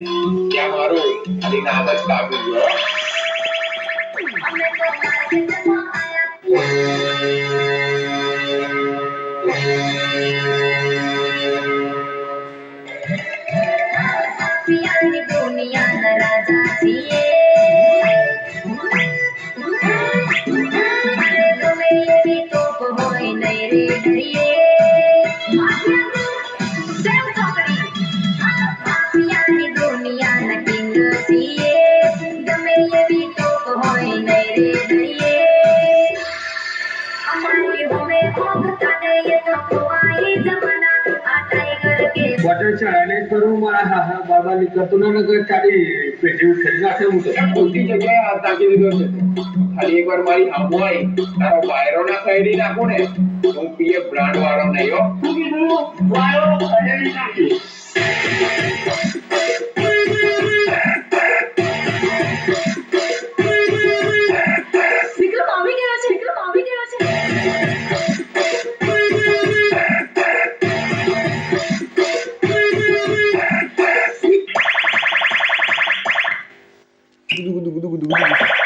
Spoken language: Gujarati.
ત્યાં મારું ખાલી નામ જ કાપ્યું ગયો. દુનિયાના રાજા છીએ ગમે એવી તોપ હોય નહીં રે ડરીએ માફિયાની દુનિયાના કિંગ છીએ ગમે એવી તોપ હોય નહીં રે ડરીએ અમારી હોમે કોક કાઢે એ તો ખોવાઈ જવાના આ ટાઈગર કે વોટર ચાલે કરું મારા હાહા બાબા નીકળતો ના નગર ચાલી પેટી ઉઠી નાખે હું તો બધી જગ્યાએ હાથ નાખી દીધો છે. ખાલી એકવાર મારી સામું આવી તારો વાયરો ના ખરીદી નાખું ને તો હું પીએ બ્રાન્ડ વાળો નહીં હો. શું કીધું વાયો ખરીદી નાખી વિક્રમ આવી ગયો છે વિક્રમ આવી ગયો છે ગુદુ ગુદુ ગુદુ ગુદુ ગુદુ